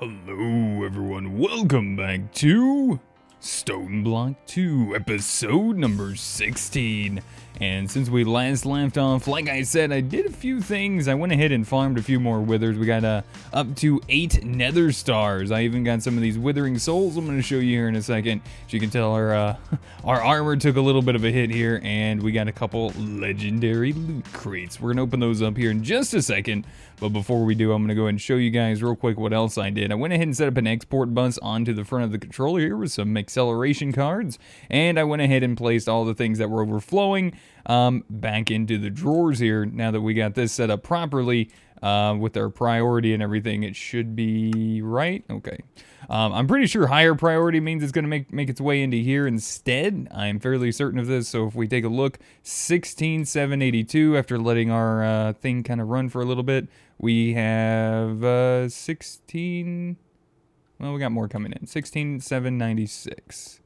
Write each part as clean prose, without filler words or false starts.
Hello everyone, welcome back to StoneBlock 2, episode number 16. And since we last left off, like I said, I did a few things. I went ahead and farmed a few more withers. We got up to 8 nether stars. I even got some of these withering souls I'm going to show you here in a second. As you can tell, our armor took a little bit of a hit here, and we got a couple legendary loot crates. We're going to open those up here in just a second. But before we do, I'm going to go ahead and show you guys real quick what else I did. I went ahead and set up an export bus onto the front of the controller here with some acceleration cards. And I went ahead and placed all the things that were overflowing back into the drawers here. Now that we got this set up properly with our priority and everything, it should be right. Okay. I'm pretty sure higher priority means it's going to make its way into here instead. I'm fairly certain of this. So if we take a look, 16,782 after letting our thing kind of run for a little bit. We have 16, well, we got more coming in, 16,796.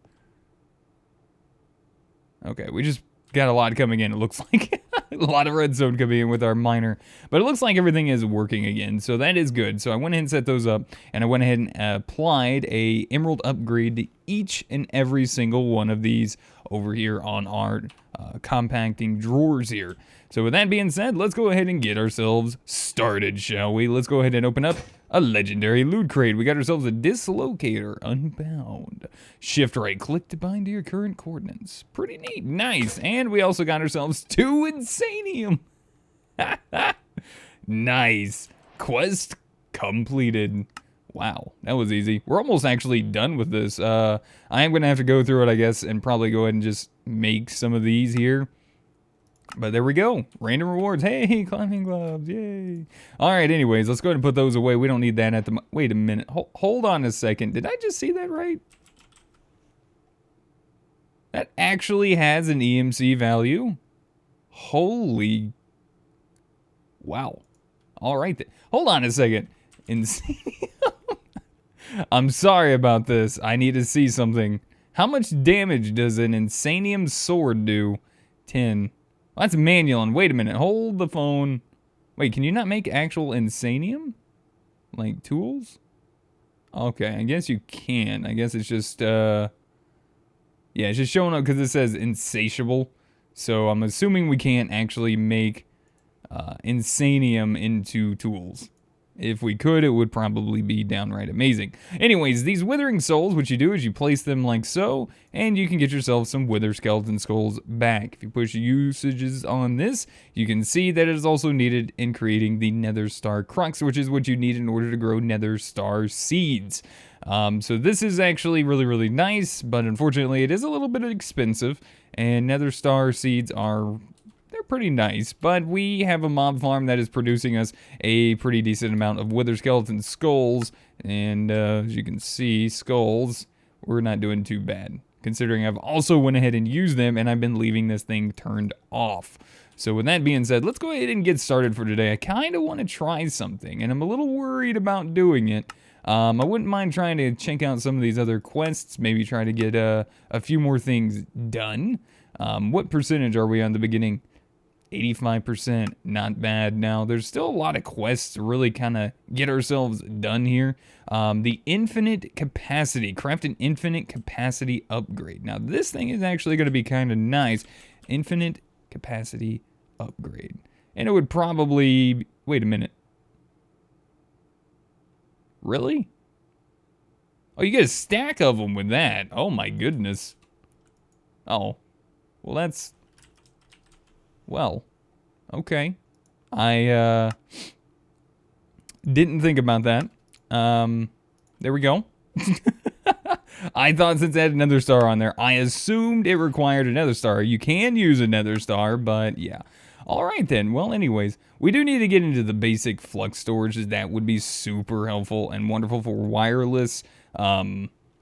Okay, we just got a lot coming in, it looks like. A lot of redstone coming in with our miner. But it looks like everything is working again, so that is good. So I went ahead and set those up, and I went ahead and applied a emerald upgrade to each and every single one of these over here on our compacting drawers here. So with that being said, let's go ahead and get ourselves started, shall we? Let's go ahead and open up a legendary loot crate. We got ourselves a dislocator, unbound. Shift right click to bind to your current coordinates. Pretty neat, nice. And we also got ourselves 2 insanium. Nice. Quest completed. Wow, that was easy. We're almost actually done with this. I am going to have to go through it, I guess, and probably go ahead and just make some of these here. But there we go. Random rewards. Hey, climbing gloves. Yay. All right, anyways, let's go ahead and put those away. We don't need that at the... Wait a minute. Hold on a second. Did I just see that right? That actually has an EMC value? Holy... Wow. All right. Hold on a second. I'm sorry about this. I need to see something. How much damage does an insanium sword do? 10. Well, that's manual. And wait a minute. Hold the phone. Wait, can you not make actual insanium? Like tools? Okay, I guess you can. I guess it's just, yeah, it's just showing up because it says insatiable. So I'm assuming we can't actually make insanium into tools. If we could, it would probably be downright amazing. Anyways, these withering souls, what you do is you place them like so, and you can get yourself some wither skeleton skulls back. If you push usages on this, you can see that it is also needed in creating the nether star crux, which is what you need in order to grow nether star seeds. So this is actually really, really nice, but unfortunately it is a little bit expensive, and nether star seeds are... they're pretty nice, but we have a mob farm that is producing us a pretty decent amount of wither skeleton skulls, and as you can see, skulls, we're not doing too bad, considering I've also went ahead and used them, and I've been leaving this thing turned off. So with that being said, let's go ahead and get started for today. I kind of want to try something, and I'm a little worried about doing it. I wouldn't mind trying to check out some of these other quests, maybe try to get a few more things done. What percentage are we on the beginning? 85%, not bad. Now, there's still a lot of quests to really kind of get ourselves done here. The infinite capacity, craft an infinite capacity upgrade. Now, this thing is actually going to be kind of nice. Infinite capacity upgrade. And it would probably, wait a minute. Really? Oh, you get a stack of them with that. Oh my goodness. Oh, well that's... well, okay. I didn't think about that. There we go. I thought since it had another star on there, I assumed it required another star. You can use another star, but yeah. All right then. Well, anyways, we do need to get into the basic flux storage. That would be super helpful and wonderful for wireless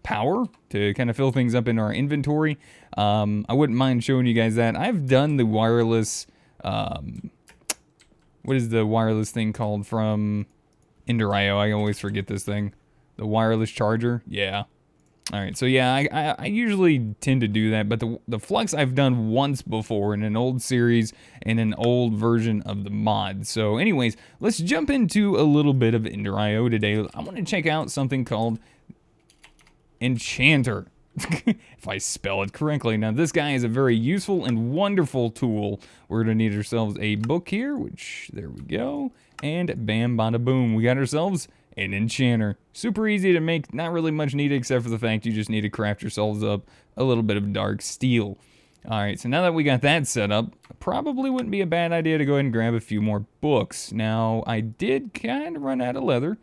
power to kind of fill things up in our inventory. I wouldn't mind showing you guys that. I've done the wireless, what is the wireless thing called from Ender.io? I always forget this thing. The wireless charger? Yeah. All right, so yeah, I usually tend to do that, but the flux I've done once before in an old series and an old version of the mod. So anyways, let's jump into a little bit of Ender.io today. I want to check out something called Enchanter, if I spell it correctly. Now this guy is a very useful and wonderful tool. We're gonna need ourselves a book here, which, there we go, and bam, bada boom, we got ourselves an enchanter. Super easy to make, not really much needed except for the fact you just need to craft yourselves up a little bit of dark steel. Alright, so now that we got that set up, probably wouldn't be a bad idea to go ahead and grab a few more books. Now, I did kind of run out of leather.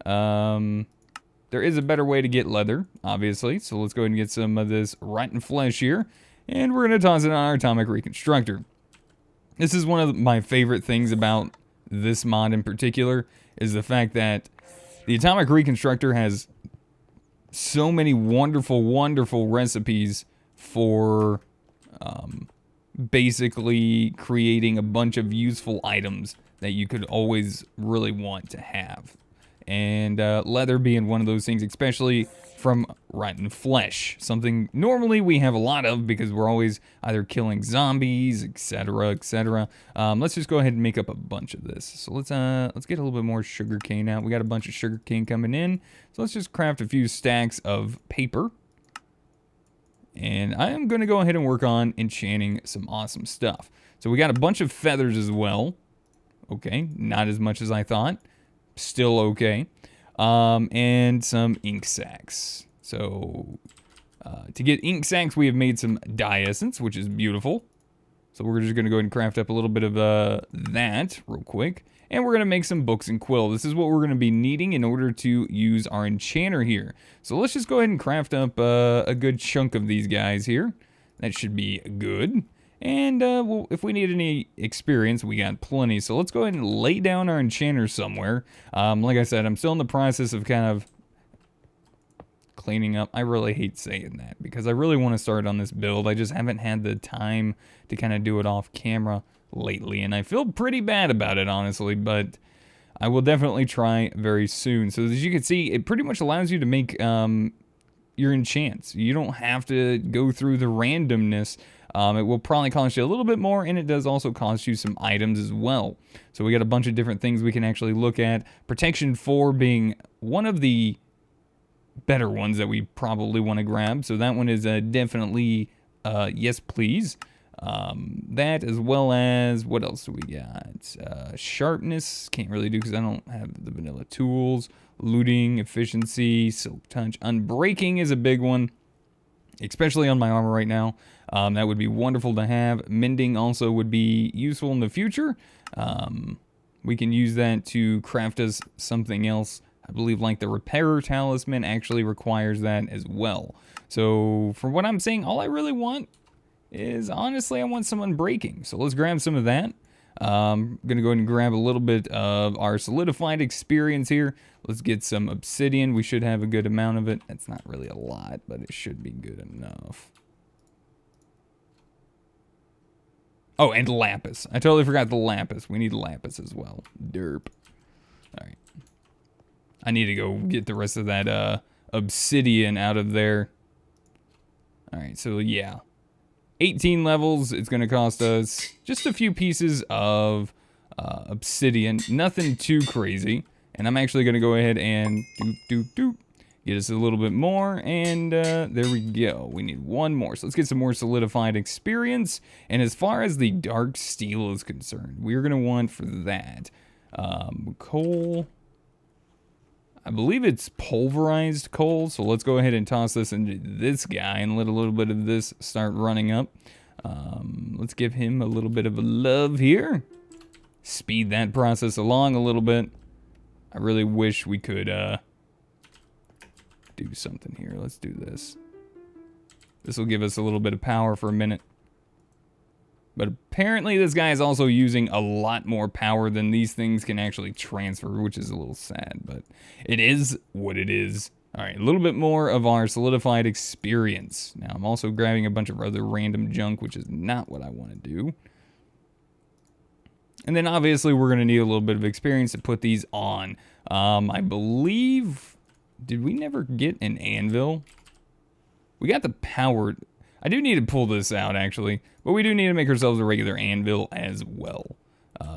There is a better way to get leather, obviously, so let's go ahead and get some of this rotten flesh here, and we're going to toss it on our atomic reconstructor. This is one of my favorite things about this mod in particular, is the fact that the atomic reconstructor has so many wonderful, wonderful recipes for basically creating a bunch of useful items that you could always really want to have. And leather being one of those things, especially from rotten flesh. Something normally we have a lot of because we're always either killing zombies, etc., etc. Let's just go ahead and make up a bunch of this. So let's get a little bit more sugar cane out. We got a bunch of sugar cane coming in. So let's just craft a few stacks of paper. And I am going to go ahead and work on enchanting some awesome stuff. So we got a bunch of feathers as well. Okay, not as much as I thought. Still okay. And some ink sacs. So to get ink sacs, we have made some dye essence, which is beautiful. So we're just going to go ahead and craft up a little bit of that real quick. And we're going to make some books and quill. This is what we're going to be needing in order to use our enchanter here. So let's just go ahead and craft up a good chunk of these guys here. That should be good. And well, if we need any experience, we got plenty. So let's go ahead and lay down our enchanter somewhere. Like I said, I'm still in the process of kind of cleaning up. I really hate saying that because I really want to start on this build. I just haven't had the time to kind of do it off camera lately, and I feel pretty bad about it, honestly, but I will definitely try very soon. So as you can see, it pretty much allows you to make your enchants. You don't have to go through the randomness. It will probably cost you a little bit more, and it does also cost you some items as well. So we got a bunch of different things we can actually look at. Protection 4 being one of the better ones that we probably want to grab. So that one is definitely yes, please. That as well as, what else do we got? Sharpness, can't really do because I don't have the vanilla tools. Looting, efficiency, silk touch. Unbreaking is a big one, especially on my armor right now. That would be wonderful to have. Mending also would be useful in the future. We can use that to craft us something else. I believe like the repairer talisman actually requires that as well. So from what I'm saying, all I really want is, honestly, I want some unbreaking. So let's grab some of that. I'm going to go ahead and grab a little bit of our solidified experience here. Let's get some obsidian. We should have a good amount of it. That's not really a lot, but it should be good enough. Oh, and lapis. I totally forgot the lapis. We need lapis as well. Derp. All right. I need to go get the rest of that obsidian out of there. All right, so yeah. 18 levels, it's going to cost us just a few pieces of obsidian. Nothing too crazy. And I'm actually going to go ahead and get us a little bit more. And there we go. We need one more. So let's get some more solidified experience. And as far as the dark steel is concerned, we're going to want for that coal. I believe it's pulverized coal, so let's go ahead and toss this into this guy and let a little bit of this start running up. Let's give him a little bit of a love here. Speed that process along a little bit. I really wish we could do something here. Let's do this. This will give us a little bit of power for a minute. But apparently this guy is also using a lot more power than these things can actually transfer, which is a little sad, but it is what it is. All right, a little bit more of our solidified experience. Now, I'm also grabbing a bunch of other random junk, which is not what I want to do. And then obviously we're going to need a little bit of experience to put these on. I believe, did we never get an anvil? We got the power. I do need to pull this out, actually. But we do need to make ourselves a regular anvil as well.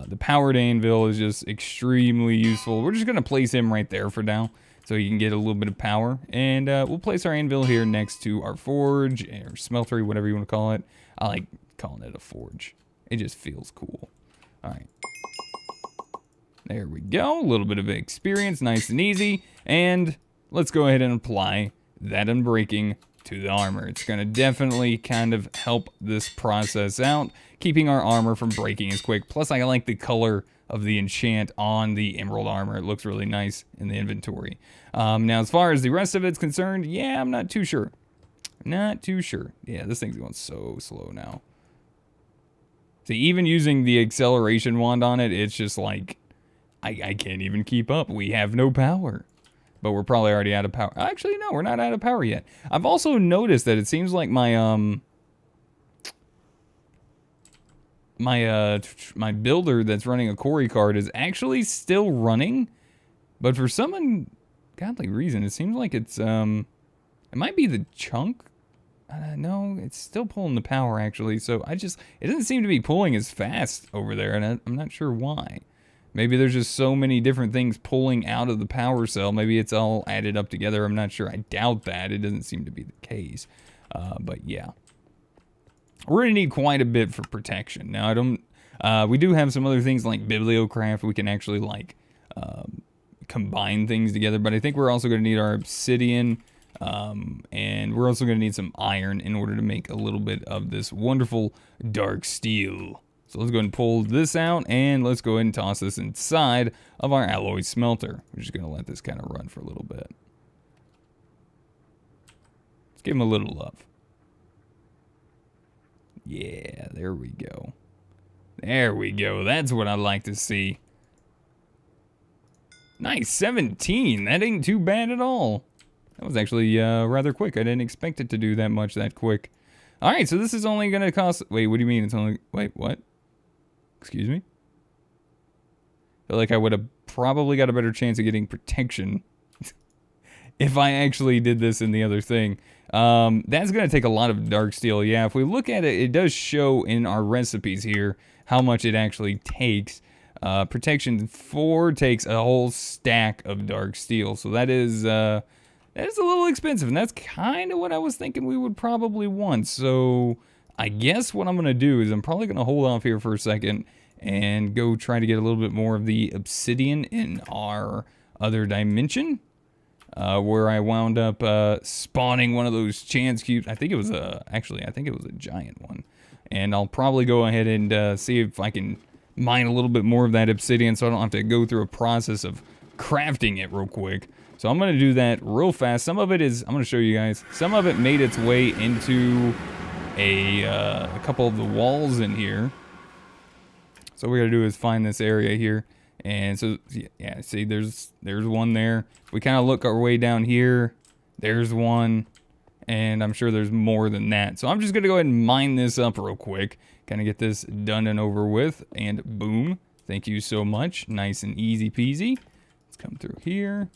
The powered anvil is just extremely useful. We're just going to place him right there for now, so he can get a little bit of power. And we'll place our anvil here next to our forge, or smeltery, whatever you want to call it. I like calling it a forge. It just feels cool. Alright. There we go. A little bit of experience, nice and easy. And let's go ahead and apply that unbreaking to the armor. It's going to definitely kind of help this process out, keeping our armor from breaking as quick. Plus, I like the color of the enchant on the emerald armor. It looks really nice in the inventory. Now, as far as the rest of it's concerned, yeah, I'm not too sure. Not too sure. Yeah, this thing's going so slow now. See, even using the acceleration wand on it, it's just like, I can't even keep up. We have no power. But we're probably already out of power. Actually, no, we're not out of power yet. I've also noticed that it seems like my my builder that's running a quarry card is actually still running, but for some ungodly reason, it seems like it's it might be the chunk. No, it's still pulling the power actually. So it doesn't seem to be pulling as fast over there, and I'm not sure why. Maybe there's just so many different things pulling out of the power cell. Maybe it's all added up together. I'm not sure. I doubt that. It doesn't seem to be the case. But yeah. We're going to need quite a bit for protection. Now, we do have some other things like bibliocraft. We can actually, like, combine things together. But I think we're also going to need our obsidian. And we're also going to need some iron in order to make a little bit of this wonderful dark steel. So let's go ahead and pull this out, and let's go ahead and toss this inside of our alloy smelter. We're just going to let this kind of run for a little bit. Let's give him a little love. Yeah, there we go. There we go. That's what I like to see. Nice, 17. That ain't too bad at all. That was actually rather quick. I didn't expect it to do that much that quick. All right, so this is only going to cost... Wait, what do you mean it's only... Wait, what? Excuse me? I feel like I would have probably got a better chance of getting protection if I actually did this in the other thing. That's going to take a lot of dark steel. Yeah, if we look at it, it does show in our recipes here how much it actually takes. Protection 4 takes a whole stack of dark steel. So that is a little expensive, and that's kind of what I was thinking we would probably want. So I guess what I'm going to do is I'm probably going to hold off here for a second and go try to get a little bit more of the obsidian in our other dimension, where I wound up spawning one of those chance cubes. I think it was a giant one. And I'll probably go ahead and see if I can mine a little bit more of that obsidian so I don't have to go through a process of crafting it real quick. So I'm going to do that real fast. Some of it is, I'm going to show you guys, some of it made its way into a couple of the walls in here. So what we got to do is find this area here. And so, yeah, see, there's one there. We kind of look our way down here. There's one. And I'm sure there's more than that. So I'm just going to go ahead and mine this up real quick. Kind of get this done and over with. And boom. Thank you so much. Nice and easy peasy. Let's come through here.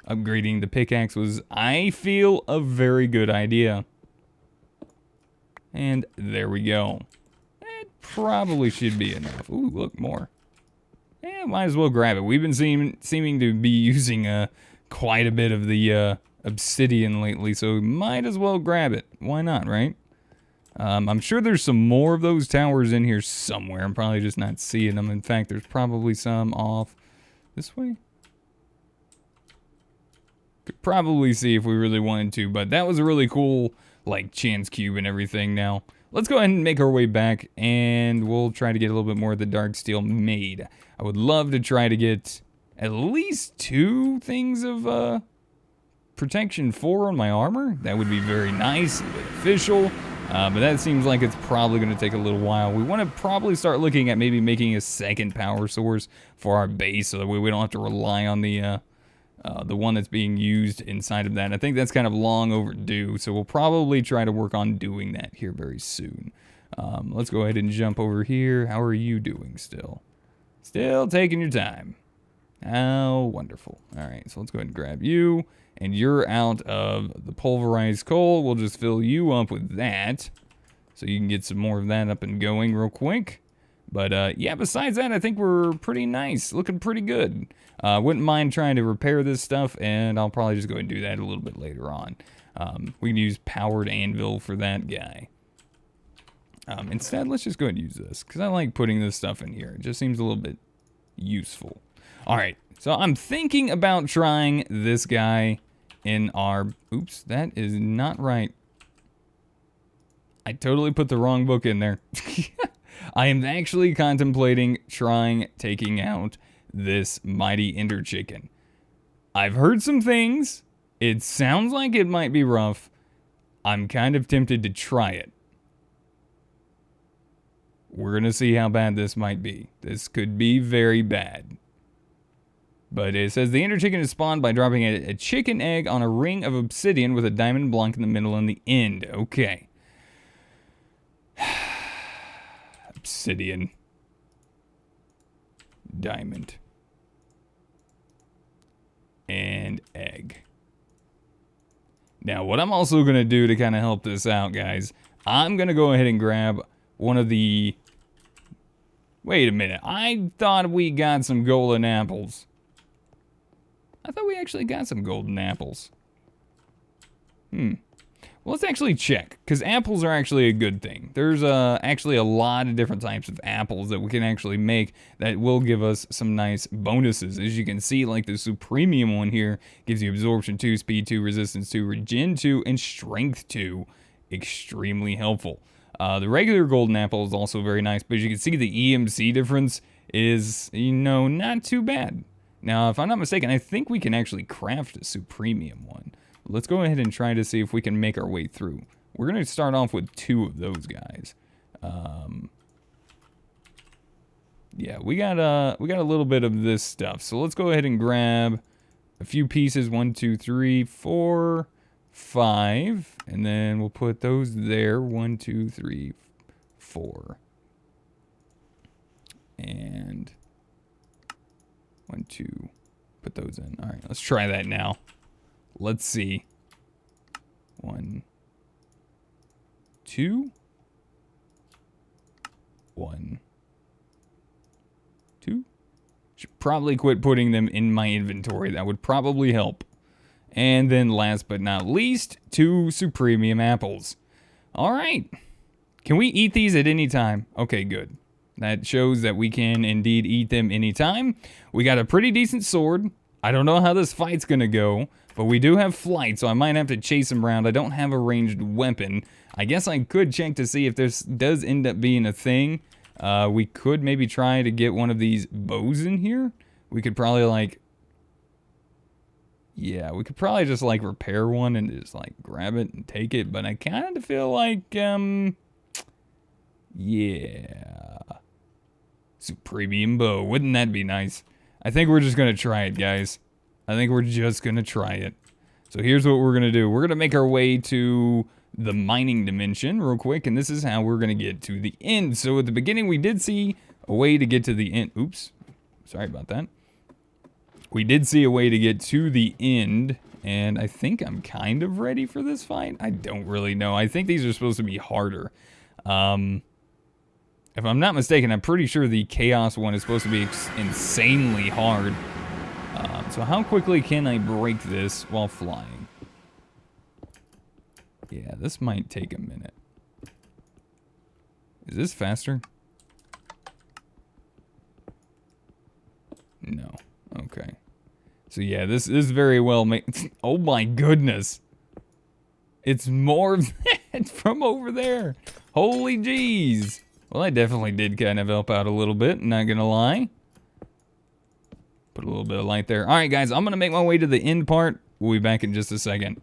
Upgrading the pickaxe was, I feel, a very good idea. And there we go. It probably should be enough. Ooh, look, more. Yeah, might as well grab it. We've been seeming to be using quite a bit of the obsidian lately, so might as well grab it. Why not, right? I'm sure there's some more of those towers in here somewhere. I'm probably just not seeing them. In fact, there's probably some off this way. Could probably see if we really wanted to, but that was a really cool, like, chance cube and everything. Now, let's go ahead and make our way back, and we'll try to get a little bit more of the dark steel made. I would love to try to get at least 2 things of protection 4 on my armor. That would be very nice and beneficial, but that seems like it's probably going to take a little while. We want to probably start looking at maybe making a second power source for our base, so that way we don't have to rely on the one that's being used inside of that. I think that's kind of long overdue, so we'll probably try to work on doing that here very soon. Let's go ahead and jump over here. How are you doing still? Still taking your time. Oh, wonderful. All right, so let's go ahead and grab you. And you're out of the pulverized coal. We'll just fill you up with that. So you can get some more of that up and going real quick. But yeah, besides that, I think we're pretty nice. Looking pretty good. Wouldn't mind trying to repair this stuff, and I'll probably just go and do that a little bit later on. We can use powered anvil for that guy. Instead, let's just go ahead and use this, because I like putting this stuff in here. It just seems a little bit useful. All right, so I'm thinking about trying this guy in our... Oops, that is not right. I totally put the wrong book in there. I am actually contemplating taking out this mighty ender chicken. I've heard some things. It sounds like it might be rough. I'm kind of tempted to try it. We're going to see how bad this might be. This could be very bad. But it says the ender chicken is spawned by dropping a chicken egg on a ring of obsidian with a diamond block in the middle and the end. Okay. Obsidian. Diamond. And egg. Now, what I'm also going to do to kind of help this out, guys, I'm going to go ahead and grab one of the... Wait a minute. I thought we got some golden apples. I thought we actually got some golden apples. Well, let's actually check, because apples are actually a good thing. There's actually a lot of different types of apples that we can actually make that will give us some nice bonuses. As you can see, like the Supremium one here gives you Absorption 2, Speed 2, Resistance 2, Regen 2, and Strength 2. Extremely helpful. The regular golden apple is also very nice, but as you can see, the EMC difference is, you know, not too bad. Now, if I'm not mistaken, I think we can actually craft a Supremium one. Let's go ahead and try to see if we can make our way through. We're going to start off with 2 of those guys. Yeah, we got a little bit of this stuff. So let's go ahead and grab a few pieces. 1, 2, 3, 4, 5. And then we'll put those there. 1, 2, 3, 4. And 1, 2. Put those in. All right, let's try that now. Let's see. 1, 2. 1, 2. Should probably quit putting them in my inventory. That would probably help. And then last but not least, 2 Supremium apples. All right. Can we eat these at any time? Okay, good. That shows that we can indeed eat them anytime. We got a pretty decent sword. I don't know how this fight's gonna go, but we do have flight, so I might have to chase him around. I don't have a ranged weapon. I guess I could check to see if this does end up being a thing. We could maybe try to get one of these bows in here. We could probably like... Yeah, we could probably just like repair one and just like grab it and take it, but I kind of feel like, yeah. Supremium bow, wouldn't that be nice? I think we're just gonna try it, guys. I think we're just gonna try it. So here's what we're gonna do. We're gonna make our way to the mining dimension real quick, and this is how we're gonna get to the end. So at the beginning, we did see a way to get to the end. Oops, sorry about that. We did see a way to get to the end, and I think I'm kind of ready for this fight. I don't really know. I think these are supposed to be harder. If I'm not mistaken, I'm pretty sure the Chaos one is supposed to be insanely hard. So how quickly can I break this while flying? Yeah, this might take a minute. Is this faster? No. Okay. So yeah, this is very well made. Oh my goodness. It's more of that from over there. Holy jeez. Well, I definitely did kind of help out a little bit, not gonna lie. Put a little bit of light there. All right, guys, I'm gonna make my way to the end part. We'll be back in just a second.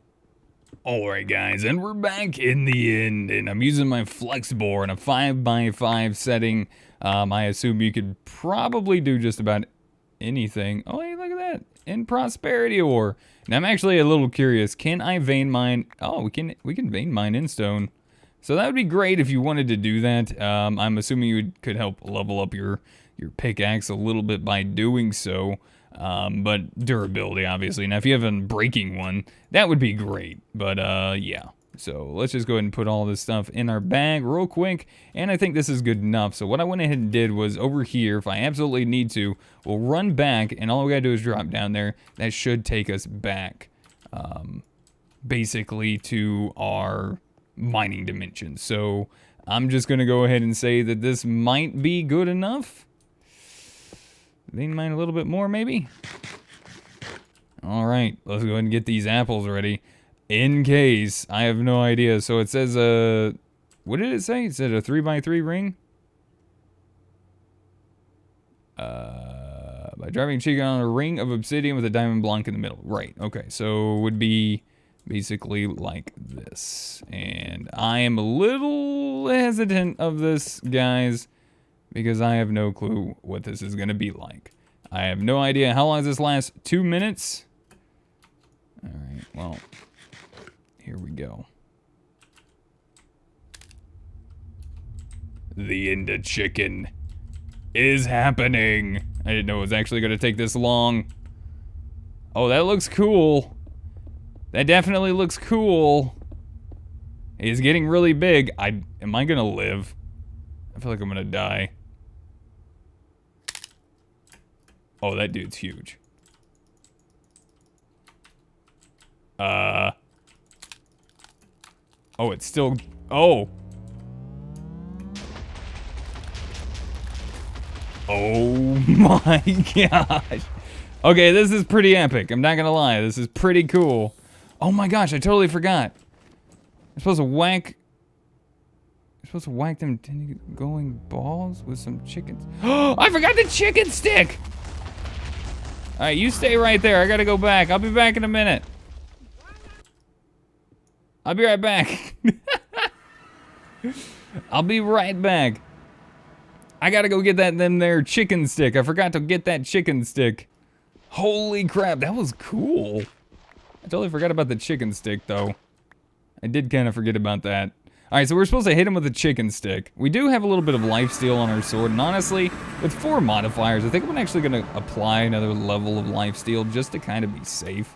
All right, guys, and we're back in the end, and I'm using my flex bore in a 5x5 setting. I assume you could probably do just about anything. Oh, hey, look at that. In prosperity ore. Now, I'm actually a little curious. Can I vein mine? Oh, we can vein mine in stone. So that would be great if you wanted to do that. I'm assuming you could help level up your pickaxe a little bit by doing so. But durability, obviously. Now, if you have a breaking one, that would be great. But, yeah. So let's just go ahead and put all this stuff in our bag real quick. And I think this is good enough. So what I went ahead and did was over here, if I absolutely need to, we'll run back. And all we gotta do is drop down there. That should take us back, basically, to our mining dimension. So I'm just gonna go ahead and say that this might be good enough. They mine a little bit more, maybe? All right, let's go ahead and get these apples ready. In case, I have no idea. So it says, what did it say? It said a 3x3 ring? By driving chicken on a ring of obsidian with a diamond block in the middle. Right, okay, so it would be basically like this. And I am a little hesitant of this, guys, because I have no clue what this is gonna be like. I have no idea. How long does this last? 2 minutes? All right, well, here we go. The Ender chicken is happening. I didn't know it was actually gonna take this long. Oh, that looks cool. That definitely looks cool. He's getting really big. Am I gonna live? I feel like I'm gonna die. Oh, that dude's huge. Oh, it's still... Oh. Oh my gosh. Okay, this is pretty epic. I'm not gonna lie. This is pretty cool. Oh my gosh, I totally forgot. I'm supposed to whack... I'm supposed to whack them going balls with some chickens. Oh, I forgot the chicken stick! Alright, you stay right there. I gotta go back. I'll be back in a minute. I'll be right back. I'll be right back. I gotta go get them there chicken stick. I forgot to get that chicken stick. Holy crap, that was cool. I totally forgot about the chicken stick, though. I did kind of forget about that. Alright, so we're supposed to hit him with a chicken stick. We do have a little bit of lifesteal on our sword, and honestly, with 4 modifiers, I think I'm actually going to apply another level of lifesteal just to kind of be safe.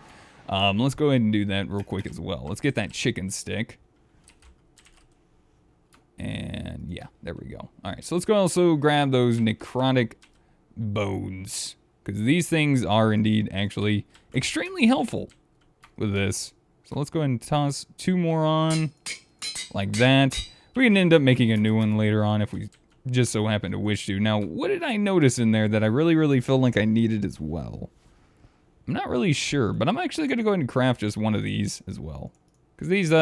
Let's go ahead and do that real quick as well. Let's get that chicken stick. And yeah, there we go. Alright, so let's go also grab those necrotic bones, because these things are indeed actually extremely helpful with this. So let's go ahead and toss 2 more on, like that. We can end up making a new one later on if we just so happen to wish to. Now, what did I notice in there that I really feel like I needed as well? I'm not really sure, but I'm actually going to go ahead and craft just one of these as well, because these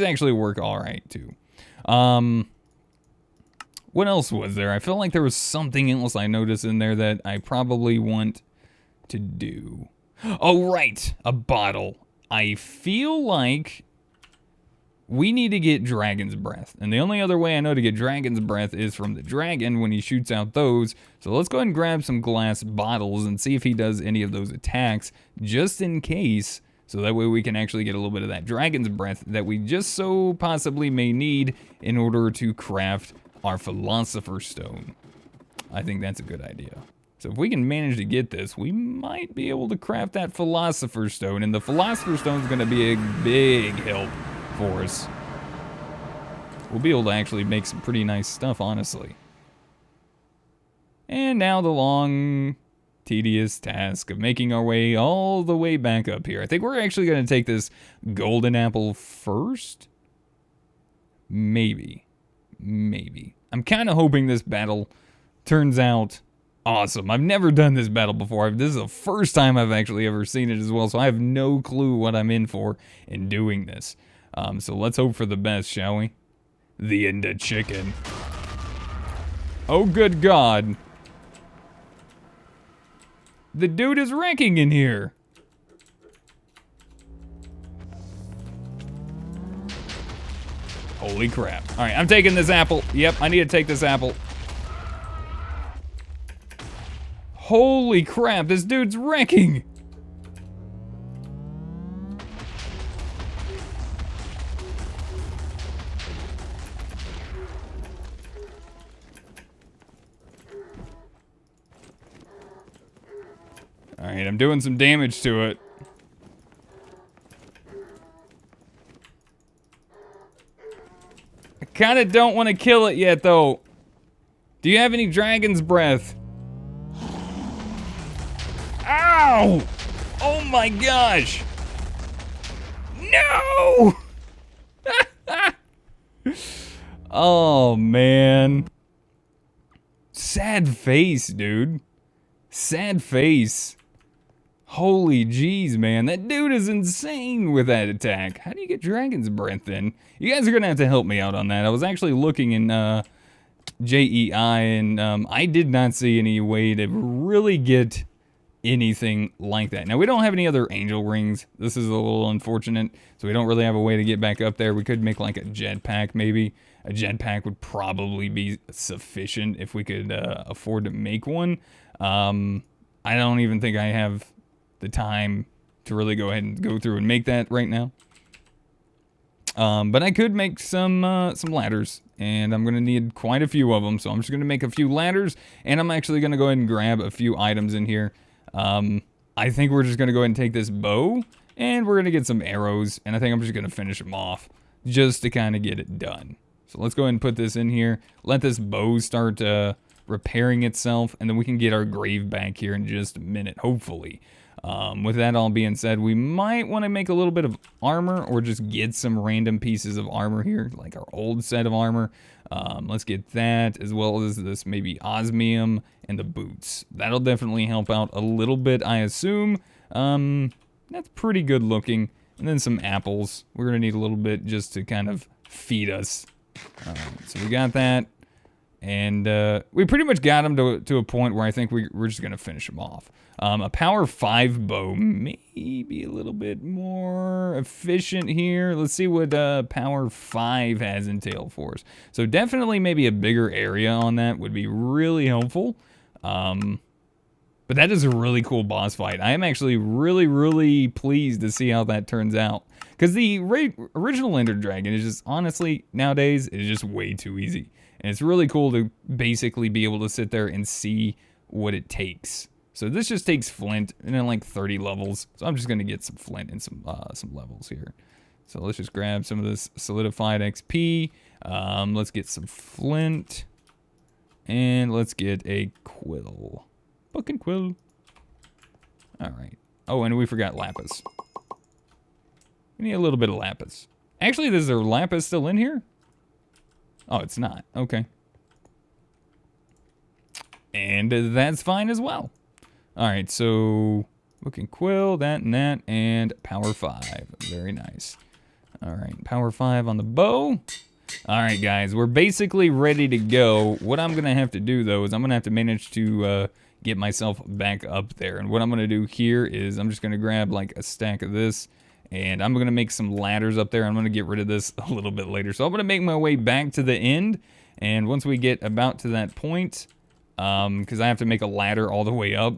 actually work all right too. What else was there? I feel like there was something else I noticed in there that I probably want to do. Oh, right, a bottle. I feel like we need to get Dragon's Breath. And the only other way I know to get Dragon's Breath is from the dragon when he shoots out those. So let's go ahead and grab some glass bottles and see if he does any of those attacks, just in case. So that way we can actually get a little bit of that Dragon's Breath that we just so possibly may need in order to craft our Philosopher's Stone. I think that's a good idea. So if we can manage to get this, we might be able to craft that Philosopher's Stone. And the Philosopher's Stone is going to be a big help for us. We'll be able to actually make some pretty nice stuff, honestly. And now the long, tedious task of making our way all the way back up here. I think we're actually going to take this golden apple first. Maybe. I'm kind of hoping this battle turns out awesome. I've never done this battle before. This is the first time I've actually ever seen it as well, so I have no clue what I'm in for in doing this. So let's hope for the best, shall we? The Ender chicken. Oh, good God. The dude is wrecking in here. Holy crap. All right, I'm taking this apple. Yep, I need to take this apple. Holy crap, this dude's wrecking. All right, I'm doing some damage to it. I kind of don't want to kill it yet, though. Do you have any dragon's breath? Ow! Oh my gosh! No! Oh, man. Sad face, dude. Sad face. Holy jeez, man. That dude is insane with that attack. How do you get dragon's breath then? You guys are going to have to help me out on that. I was actually looking in JEI, and I did not see any way to really get anything like that. Now, we don't have any other angel rings. This is a little unfortunate, so we don't really have a way to get back up there. We could make like a jetpack, maybe. A jetpack would probably be sufficient if we could afford to make one. I don't even think I have the time to really go ahead and go through and make that right now. But I could make some ladders, and I'm going to need quite a few of them, so I'm just going to make a few ladders, and I'm actually going to go ahead and grab a few items in here. I think we're just going to go ahead and take this bow, and we're going to get some arrows, and I think I'm just going to finish them off just to kind of get it done. So let's go ahead and put this in here, let this bow start repairing itself, and then we can get our grave back here in just a minute, hopefully. With that all being said, we might want to make a little bit of armor or just get some random pieces of armor here, like our old set of armor. Let's get that, as well as this maybe osmium and the boots. That'll definitely help out a little bit, I assume. That's pretty good looking. And then some apples. We're going to need a little bit just to kind of feed us. So we got that. And we pretty much got him to a point where I think we're just going to finish him off. A power 5 bow may be a little bit more efficient here. Let's see what power 5 has entailed for us. So definitely maybe a bigger area on that would be really helpful. But that is a really cool boss fight. I am actually really, really pleased to see how that turns out. Because the original Ender Dragon is just, honestly, nowadays, it's just way too easy. And it's really cool to basically be able to sit there and see what it takes. So this just takes flint and then like 30 levels. So I'm just going to get some flint and some levels here. So let's just grab some of this solidified XP. Let's get some flint. And let's get a quill. Book and quill. All right. Oh, and we forgot lapis. We need a little bit of lapis. Actually, is there lapis still in here? Oh, it's not. Okay. And that's fine as well. All right, so book and quill, that, and power 5. Very nice. All right, power 5 on the bow. All right, guys, we're basically ready to go. What I'm going to have to do, though, is I'm going to have to manage to get myself back up there. And what I'm going to do here is I'm just going to grab, like, a stack of this, and I'm going to make some ladders up there. I'm going to get rid of this a little bit later. So I'm going to make my way back to the end, and once we get about to that point, because I have to make a ladder all the way up,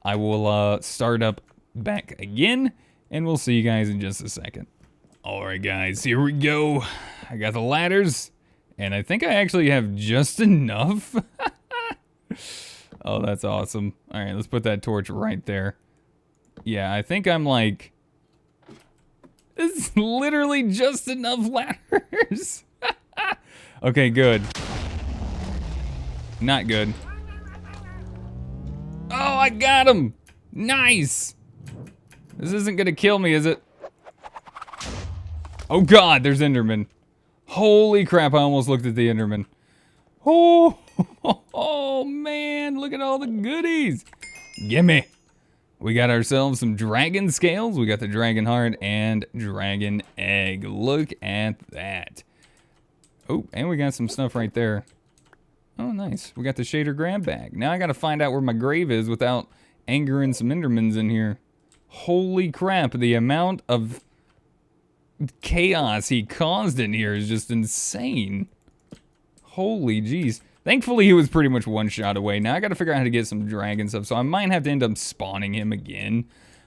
I will start up back again, and we'll see you guys in just a second. Alright guys, here we go. I got the ladders, and I think I actually have just enough. Oh, that's awesome. Alright, let's put that torch right there. Yeah, I think I'm like... It's literally just enough ladders. Okay, good. Not good. Oh, I got him! Nice! This isn't gonna kill me, is it? Oh god, there's Enderman. Holy crap, I almost looked at the Enderman. Oh, oh man, look at all the goodies. Gimme. We got ourselves some dragon scales. We got the dragon heart and dragon egg. Look at that. Oh, and we got some stuff right there. Oh, nice. We got the shader grab bag. Now I gotta find out where my grave is without angering some Endermans in here. Holy crap, the amount of chaos he caused in here is just insane. Holy jeez. Thankfully, he was pretty much one shot away. Now I gotta figure out how to get some dragon stuff, so I might have to end up spawning him again.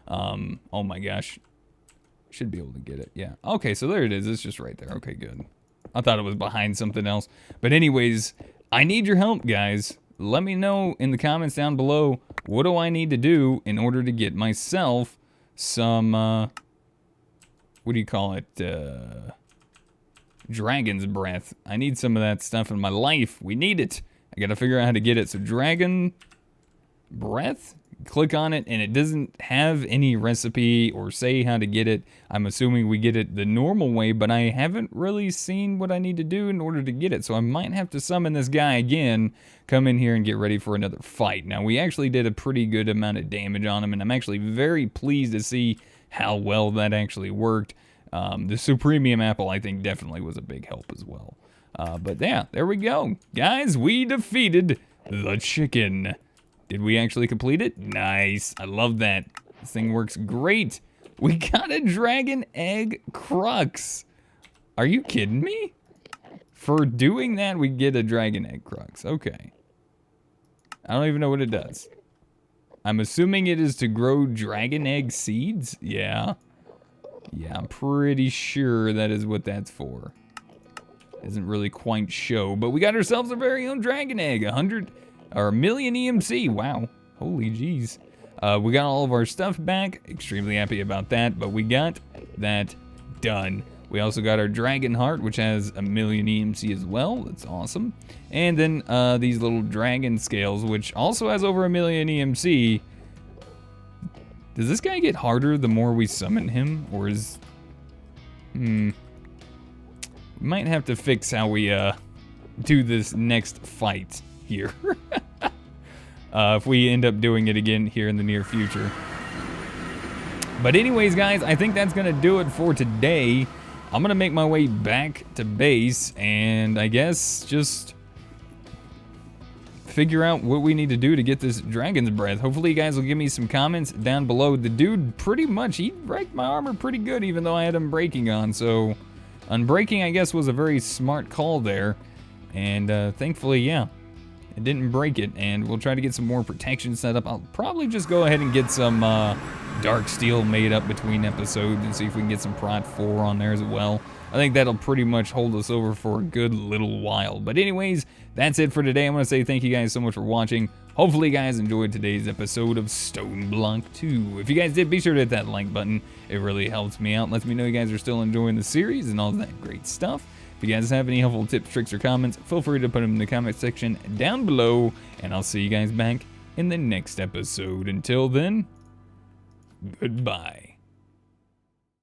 Oh my gosh. Should be able to get it, yeah. Okay, so there it is. It's just right there. Okay, good. I thought it was behind something else. But anyways, I need your help, guys. let me know in the comments down below, what do I need to do in order to get myself some, what do you call it, dragon's breath. I need some of that stuff in my life. We need it. I gotta figure out how to get it. So dragon breath, click on it, and it doesn't have any recipe or say how to get it. I'm assuming we get it the normal way, but I haven't really seen what I need to do in order to get it. So I might have to summon this guy again, come in here and get ready for another fight. Now, we actually did a pretty good amount of damage on him, and I'm actually very pleased to see how well that actually worked. The Supremium Apple, I think, definitely was a big help as well. But yeah, there we go. Guys, we defeated the chicken. Did we actually complete it? Nice. I love that. This thing works great. We got a dragon egg crux. Are you kidding me? For doing that, we get a dragon egg crux. Okay. I don't even know what it does. I'm assuming it is to grow dragon egg seeds? Yeah. Yeah, I'm pretty sure that is what that's for. Doesn't really quite show, but we got ourselves our very own dragon egg. 100 or 1,000,000 EMC. Wow. Holy jeez. We got all of our stuff back. Extremely happy about that, but we got that done. We also got our dragon heart, which has 1,000,000 EMC as well. That's awesome. And then these little dragon scales, which also has over 1,000,000 EMC. Does this guy get harder the more we summon him, or is... We might have to fix how we do this next fight here. If we end up doing it again here in the near future. But anyways, guys, I think that's gonna do it for today. I'm gonna make my way back to base and I guess just figure out what we need to do to get this dragon's breath. Hopefully you guys will give me some comments down below. The dude pretty much, he wrecked my armor pretty good even though I had him breaking on. So unbreaking, I guess, was a very smart call there. And thankfully, yeah, it didn't break it. And we'll try to get some more protection set up. I'll probably just go ahead and get some dark steel made up between episodes and see if we can get some Prot 4 on there as well. I think that'll pretty much hold us over for a good little while. But anyways, that's it for today. I want to say thank you guys so much for watching. Hopefully you guys enjoyed today's episode of StoneBlock 2. If you guys did, be sure to hit that like button. It really helps me out. Lets me know you guys are still enjoying the series and all that great stuff. If you guys have any helpful tips, tricks, or comments, feel free to put them in the comment section down below. And I'll see you guys back in the next episode. Until then, goodbye.